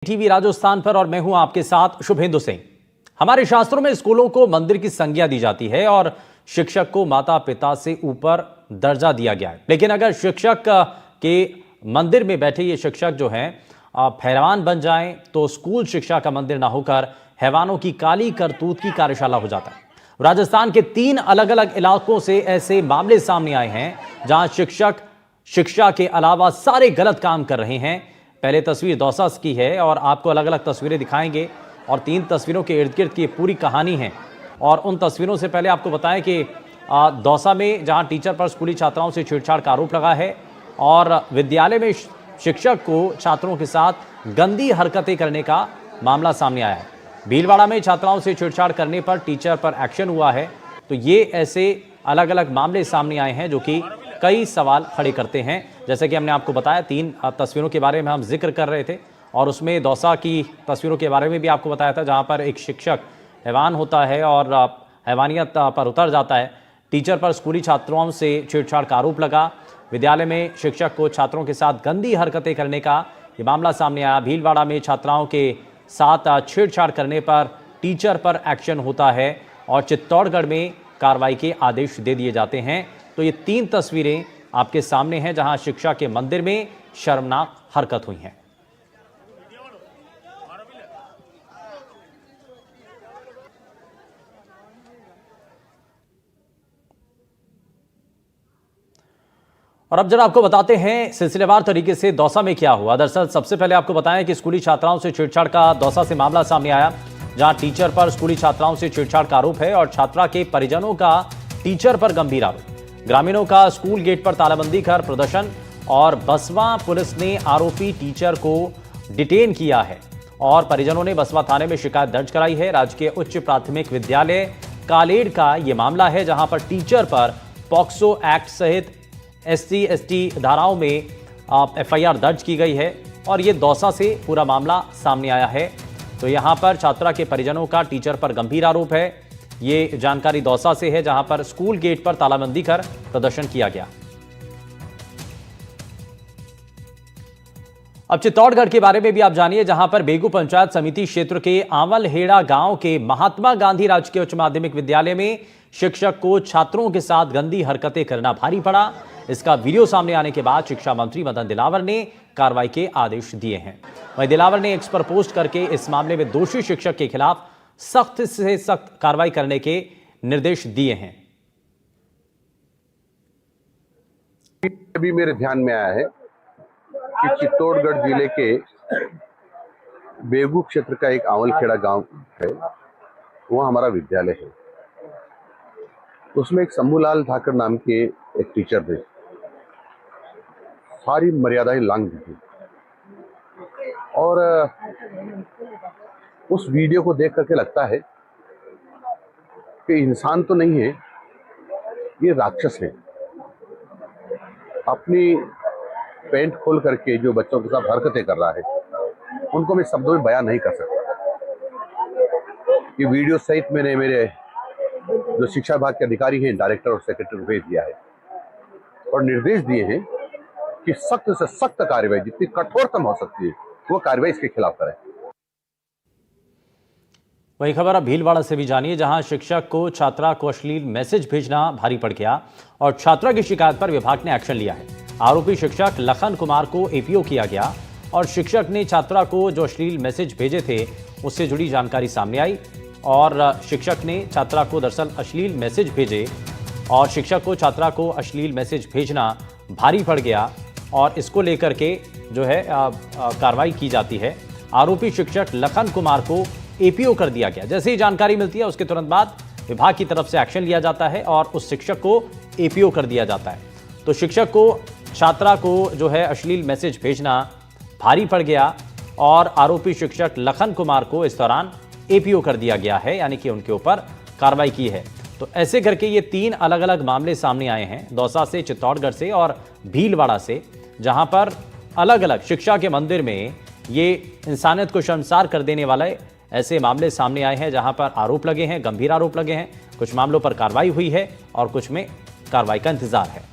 TV Rajasthan पर और मैं हूं आपके साथ शुभेंदु सिंह। हमारे शास्त्रों में स्कूलों को मंदिर की संज्ञा दी जाती है और शिक्षक को माता पिता से ऊपर दर्जा दिया गया है। लेकिन अगर शिक्षक के मंदिर में बैठे ये शिक्षक जो हैं हैवान बन जाएं तो स्कूल शिक्षा का मंदिर ना होकर हैवानों की काली करतूत की कार्यशाला हो जाता है। राजस्थान के 3 अलग अलग इलाकों से ऐसे मामले सामने आए हैं जहां शिक्षक शिक्षा के अलावा सारे गलत काम कर रहे हैं। पहले तस्वीर दौसा की है और आपको अलग अलग तस्वीरें दिखाएंगे और 3 तस्वीरों के इर्द गिर्द की पूरी कहानी है। और उन तस्वीरों से पहले आपको बताएं कि दौसा में जहां टीचर पर स्कूली छात्राओं से छेड़छाड़ का आरोप लगा है और विद्यालय में शिक्षक को छात्रों के साथ गंदी हरकतें करने का मामला सामने आया है। भीलवाड़ा में छात्राओं से छेड़छाड़ करने पर टीचर पर एक्शन हुआ है। तो ये ऐसे अलग अलग मामले सामने आए हैं जो कि कई सवाल खड़े करते हैं। जैसे कि हमने आपको बताया 3 तस्वीरों के बारे में हम जिक्र कर रहे थे और उसमें दौसा की तस्वीरों के बारे में भी आपको बताया था जहां पर एक शिक्षक हैवान होता है और हैवानियत पर उतर जाता है। टीचर पर स्कूली छात्राओं से छेड़छाड़ का आरोप लगा। विद्यालय में शिक्षक को छात्रों के साथ गंदी हरकतें करने का ये मामला सामने आया। भीलवाड़ा में छात्राओं के साथ छेड़छाड़ करने पर टीचर पर एक्शन होता है और चित्तौड़गढ़ में कार्रवाई के आदेश दे दिए जाते हैं। तो ये 3 तस्वीरें आपके सामने हैं जहां शिक्षा के मंदिर में शर्मनाक हरकत हुई है। और अब जरा आपको बताते हैं सिलसिलेवार तरीके से दौसा में क्या हुआ। दरअसल सबसे पहले आपको बताएं कि स्कूली छात्राओं से छेड़छाड़ का दौसा से मामला सामने आया जहां टीचर पर स्कूली छात्राओं से छेड़छाड़ का आरोप है और छात्रा के परिजनों का टीचर पर गंभीर आरोप। ग्रामीणों का स्कूल गेट पर तालाबंदी कर प्रदर्शन और बसवा पुलिस ने आरोपी टीचर को डिटेन किया है और परिजनों ने बसवा थाने में शिकायत दर्ज कराई है। राजकीय उच्च प्राथमिक विद्यालय कालेड़ का यह मामला है जहां पर टीचर पर पॉक्सो एक्ट सहित SC/ST धाराओं में FIR दर्ज की गई है और ये दौसा से पूरा मामला सामने आया है। तो यहां पर छात्रा के परिजनों का टीचर पर गंभीर आरोप है। ये जानकारी दौसा से है जहां पर स्कूल गेट पर तालाबंदी कर प्रदर्शन किया गया। अब चित्तौड़गढ़ के बारे में भी आप जानिए जहां पर बेगू पंचायत समिति क्षेत्र के आंवलहेड़ा गांव के महात्मा गांधी राजकीय उच्च माध्यमिक विद्यालय में शिक्षक को छात्रों के साथ गंदी हरकतें करना भारी पड़ा। इसका वीडियो सामने आने के बाद शिक्षा मंत्री मदन दिलावर ने कार्रवाई के आदेश दिए हैं। वहीं दिलावर ने एक्स पर पोस्ट करके इस मामले में दोषी शिक्षक के खिलाफ सख्त से सख्त कार्रवाई करने के निर्देश दिए हैं। अभी मेरे ध्यान में आया है कि चित्तौड़गढ़ जिले के बेगू क्षेत्र का एक आंवलखेड़ा गांव है, वहाँ हमारा विद्यालय है। उसमें एक शंभूलाल ठाकर नाम के एक टीचर थे, सारी मर्यादाएं लांघ दी थी और उस वीडियो को देख करके लगता है कि इंसान तो नहीं है, ये राक्षस है। अपनी पैंट खोल करके जो बच्चों के साथ हरकतें कर रहा है उनको मैं शब्दों में बयान नहीं कर सकता। ये वीडियो सहित मैंने मेरे जो शिक्षा विभाग के अधिकारी हैं, डायरेक्टर और सेक्रेटरी को भेज दिया है और निर्देश दिए हैं कि सख्त से सख्त कार्रवाई, जितनी कठोरतम हो सकती है वो कार्रवाई इसके खिलाफ करें। वही खबर अब भीलवाड़ा से भी जानिए जहां शिक्षक को छात्रा को अश्लील मैसेज भेजना भारी पड़ गया और छात्रा की शिकायत पर विभाग ने एक्शन लिया है। आरोपी शिक्षक लखन कुमार को APO किया गया और शिक्षक ने छात्रा को जो अश्लील मैसेज भेजे थे उससे जुड़ी जानकारी सामने आई और शिक्षक ने छात्रा को दरअसल अश्लील मैसेज भेजे और शिक्षक को छात्रा को अश्लील मैसेज भेजना भारी पड़ गया और इसको लेकर के जो है कार्रवाई की जाती है। आरोपी शिक्षक लखन कुमार को APO कर दिया गया। जैसे ही जानकारी मिलती है उसके तुरंत बाद विभाग की तरफ से एक्शन लिया जाता है और उस शिक्षक को APO कर दिया जाता है। तो शिक्षक को छात्रा को जो है अश्लील मैसेज भेजना भारी पड़ गया और आरोपी शिक्षक लखन कुमार को इस दौरान APO कर दिया गया है, यानी कि उनके ऊपर कार्रवाई की है। तो ऐसे करके ये 3 अलग अलग मामले सामने आए हैं, दौसा से, चित्तौड़गढ़ से और भीलवाड़ा से, जहां पर अलग अलग शिक्षा के मंदिर में ये इंसानियत को शर्मसार कर देने वाले ऐसे मामले सामने आए हैं जहां पर आरोप लगे हैं, गंभीर आरोप लगे हैं। कुछ मामलों पर कार्रवाई हुई है और कुछ में कार्रवाई का इंतजार है।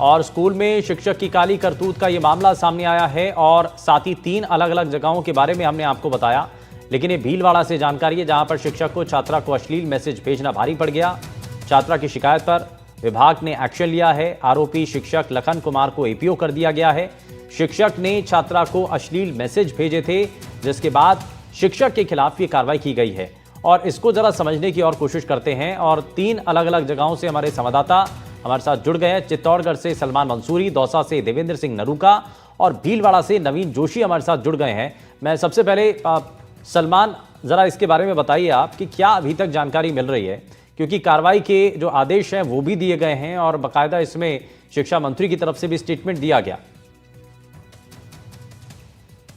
और स्कूल में शिक्षक की काली करतूत का ये मामला सामने आया है और साथ ही 3 अलग अलग जगहों के बारे में हमने आपको बताया। लेकिन ये भीलवाड़ा से जानकारी है, जहां पर शिक्षक को छात्रा को अश्लील मैसेज भेजना भारी पड़ गया। छात्रा की शिकायत पर विभाग ने एक्शन लिया है। आरोपी शिक्षक लखन कुमार को एपीओ कर दिया गया है। शिक्षक ने छात्रा को अश्लील मैसेज भेजे थे, जिसके बाद शिक्षक के खिलाफ ये कार्रवाई की गई है। और इसको जरा समझने की और कोशिश करते हैं। और 3 अलग अलग जगहों से हमारे संवाददाता हमारे साथ जुड़ गए हैं। चित्तौड़गढ़ से सलमान मंसूरी, दौसा से देवेंद्र सिंह नरूका और भीलवाड़ा से नवीन जोशी हमारे साथ जुड़ गए हैं। मैं सबसे पहले सलमान, जरा इसके बारे में बताइए आप कि क्या अभी तक जानकारी मिल रही है, क्योंकि कार्रवाई के जो आदेश हैं वो भी दिए गए हैं और बाकायदा इसमें शिक्षा मंत्री की तरफ से भी स्टेटमेंट दिया गया।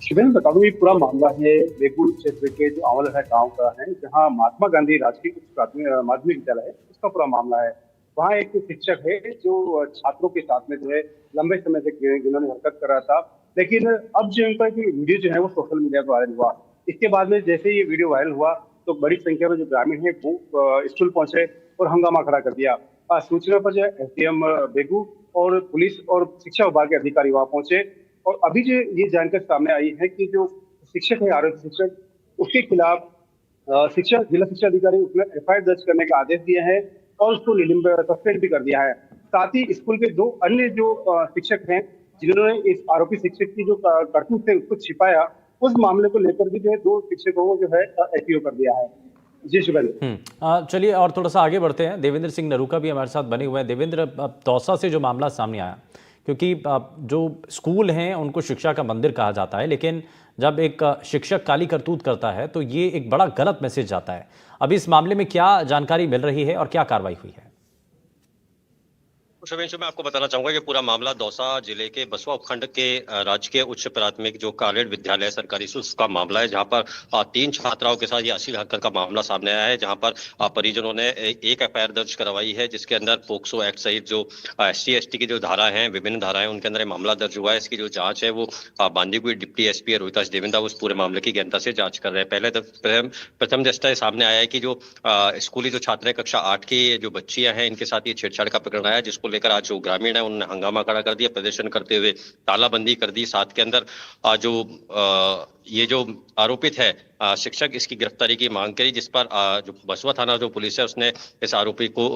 शिवेंद्र, बता दूं, ये पूरा मामला है बेगूर क्षेत्र के जो आवलहर गांव का है, जहां महात्मा गांधी राजकीय उच्च प्राथमिक माध्यमिक विद्यालय है, उसका पूरा मामला है। वहाँ एक शिक्षक है जो छात्रों के साथ में जो है लंबे समय से जिन्होंने हरकत कर रहा था, लेकिन अब जो इनका वीडियो जो है वो सोशल मीडिया पर वायरल हुआ। इसके बाद में जैसे ये वीडियो वायरल हुआ तो बड़ी संख्या में जो ग्रामीण है वो स्कूल पहुंचे और हंगामा खड़ा कर दिया। सूचना पर जो है एसडीएम बेगू और पुलिस और शिक्षा विभाग के अधिकारी वहां पहुंचे और अभी जो ये जानकारी सामने आई है कि जो शिक्षक है, आरोपी शिक्षक, उसके खिलाफ जिला शिक्षा अधिकारी उसने एफआईआर दर्ज करने का आदेश दिया है और उसको सस्पेंड भी कर दिया है। साथ ही स्कूल के 2 अन्य जो शिक्षक हैं जिन्होंने इस आरोपी शिक्षक की जो करतूत है उसको छिपाया, उस मामले को लेकर भी जो है 2 शिक्षकों को जो है एपीओ कर दिया है। जी शुभेंद्र। चलिए और थोड़ा सा आगे बढ़ते हैं। देवेंद्र सिंह नरूका भी हमारे साथ बने हुए हैं। देवेंद्र, दौसा से जो मामला सामने आया, क्योंकि जो स्कूल हैं उनको शिक्षा का मंदिर कहा जाता है, लेकिन जब एक शिक्षक काली करतूत करता है तो ये एक बड़ा गलत मैसेज जाता है। अभी इस मामले में क्या जानकारी मिल रही है और क्या कार्रवाई हुई है? शुभेंशु, मैं आपको बताना चाहूंगा कि पूरा मामला दौसा जिले के बसवा उपखंड के राजकीय उच्च प्राथमिक जो कॉलेज विद्यालय सरकारी उसका मामला है, जहां पर 3 छात्राओं के साथ ये अश्लील हरकत का मामला सामने आया है, जहां पर परिजनों ने एक एफआईआर दर्ज करवाई है, जिसके अंदर पोक्सो एक्ट सहित जो SC/ST की जो धारा है, विभिन्न धाराएं, उनके अंदर मामला दर्ज हुआ है। इसकी जो जांच है वो बांदीकुई डिप्टी एसपी रोहितास देवेंदा उस पूरे मामले की गहनता से जांच कर रहे हैं। पहले प्रथम दृष्टया सामने आया है कि जो स्कूली जो छात्र कक्षा 8 की जो बच्चियां हैं, इनके साथ ये छेड़छाड़ का प्रकरण आया, जिसको लेकर आज जो ग्रामीण है उन्होंने हंगामा खड़ा कर दिया, प्रदर्शन करते हुए तालाबंदी कर दी। साथ के अंदर जो ये जो आरोपित है शिक्षक, इसकी गिरफ्तारी की मांग करी, जिस पर जो बसवा थाना जो पुलिस है उसने इस आरोपी को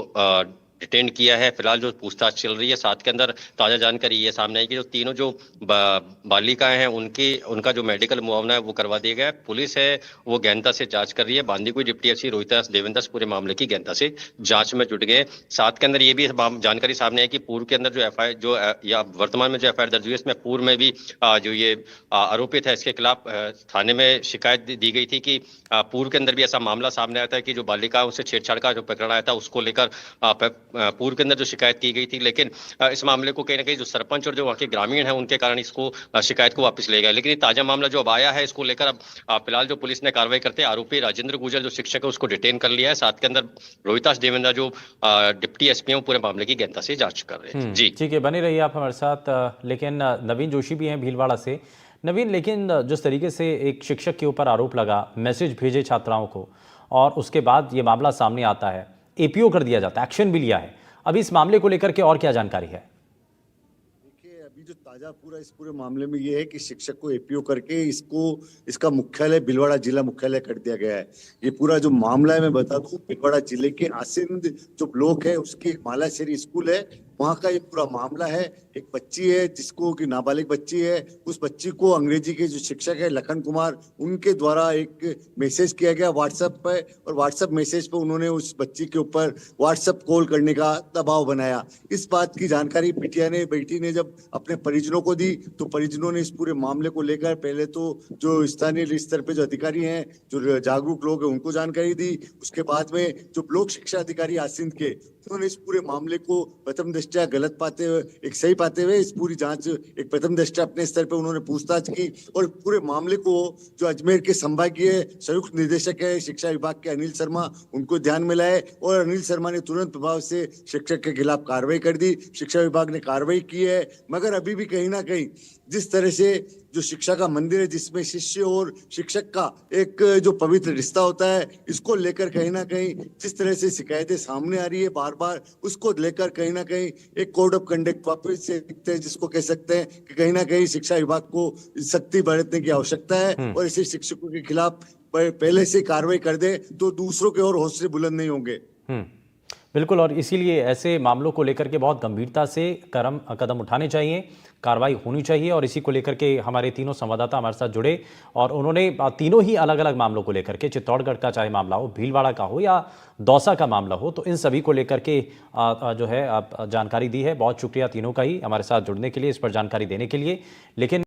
डिटेन किया है। फिलहाल जो पूछताछ चल रही है, साथ के अंदर ताजा जानकारी ये सामने आई कि जो तीनों जो बालिकाएं हैं उनका जो मेडिकल मुआवना है वो करवा दिया गया है। पुलिस है वो गहनता से जांच कर रही है। बांदीकुई डिप्टी एसपी रोहितास देवेंदास पूरे मामले की गहनता से जांच में जुट गए। साथ के अंदर ये भी जानकारी सामने है कि पूर्व के अंदर जो एफआईआर जो या वर्तमान में जो एफआईआर दर्ज हुई है, इसमें पूर्व में भी जो ये आरोपित है इसके खिलाफ थाने में शिकायत दी गई थी कि पूर्व के अंदर भी ऐसा मामला सामने आया था कि जो बालिकाओं से छेड़छाड़ का जो प्रकरण आया था उसको लेकर पूर्व के अंदर जो शिकायत की गई थी। लेकिन इस मामले को कहीं ना कहीं जो सरपंच और जो वहाँ के ग्रामीण है उनके कारण इसको शिकायत को वापस ले गया। लेकिन ये ताजा मामला जो अब आया है, इसको लेकर अब फिलहाल जो पुलिस ने कार्रवाई करते आरोपी राजेंद्र गुर्जर जो शिक्षक है उसको डिटेन कर लिया है। साथ के अंदर रोहितास देवेंद्र जो डिप्टी एसपी पूरे मामले की गहनता से जांच कर रहे हैं। जी ठीक है, बने रहिए आप हमारे साथ। लेकिन नवीन जोशी भी हैं भीलवाड़ा से। नवीन, लेकिन जिस तरीके से एक शिक्षक के ऊपर आरोप लगा, मैसेज भेजे छात्राओं को और उसके बाद ये मामला सामने आता है, एपीओ कर दिया जाता है, एक्शन भी लिया है, अभी इस मामले को लेकर के और क्या जानकारी है? देखिए, अभी जो ताजा पूरा इस पूरे मामले में ये है कि शिक्षक को एपीओ करके इसका मुख्यालय भीलवाड़ा जिला मुख्यालय कर दिया गया है। ये पूरा जो मामला है मैं बता दूं, भीलवाड़ा जिले के आसिंद जो ब्लॉक है उसकी एक मालाशेरी स्कूल है, वहाँ का ये पूरा मामला है। एक बच्ची है जिसको कि नाबालिग बच्ची है, उस बच्ची को अंग्रेजी के जो शिक्षक है लखन कुमार, उनके द्वारा एक मैसेज किया गया व्हाट्सएप पे, और व्हाट्सएप मैसेज पे उन्होंने उस बच्ची के ऊपर व्हाट्सएप कॉल करने का दबाव बनाया। इस बात की जानकारी पीटीआई ने बेटी ने जब अपने परिजनों को दी तो परिजनों ने इस पूरे मामले को लेकर पहले तो जो स्थानीय स्तर पे जो अधिकारी हैं, जो जागरूक लोग हैं, उनको जानकारी दी। उसके बाद में जो ब्लॉक शिक्षा अधिकारी आसिंद के, उन्होंने इस पूरे मामले को प्रथम दृष्टया गलत पाते हुए एक सही पाते हुए इस पूरी जांच एक प्रथम दृष्टया अपने स्तर पे उन्होंने पूछताछ की और पूरे मामले को जो अजमेर के संभागीय संयुक्त निदेशक है शिक्षा विभाग के अनिल शर्मा, उनको ध्यान में लाए और अनिल शर्मा ने तुरंत प्रभाव से शिक्षक के खिलाफ कार्रवाई कर दी। शिक्षा विभाग ने कार्रवाई की है, मगर अभी भी कहीं ना कहीं जिस तरह से जो शिक्षा का मंदिर है जिसमें शिष्य और शिक्षक का एक जो पवित्र रिश्ता होता है, इसको लेकर कहीं ना कहीं जिस तरह से शिकायतें सामने आ रही है बार बार, उसको लेकर कहीं ना कहीं एक कोड ऑफ कंडक्ट वापस से लिखते हैं, जिसको कह सकते हैं कि कहीं ना कहीं शिक्षा विभाग को सख्ती बरतने की आवश्यकता है और ऐसे शिक्षकों के खिलाफ पहले से कार्रवाई कर दे तो दूसरों के और हौसले बुलंद नहीं होंगे। बिल्कुल, और इसीलिए ऐसे मामलों को लेकर के बहुत गंभीरता से कदम उठाने चाहिए, कार्रवाई होनी चाहिए। और इसी को लेकर के हमारे तीनों संवाददाता हमारे साथ जुड़े और उन्होंने तीनों ही अलग अलग मामलों को लेकर के, चित्तौड़गढ़ का चाहे मामला हो, भीलवाड़ा का हो या दौसा का मामला हो, तो इन सभी को लेकर के जो है जानकारी दी है। बहुत शुक्रिया तीनों का ही हमारे साथ जुड़ने के लिए, इस पर जानकारी देने के लिए। लेकिन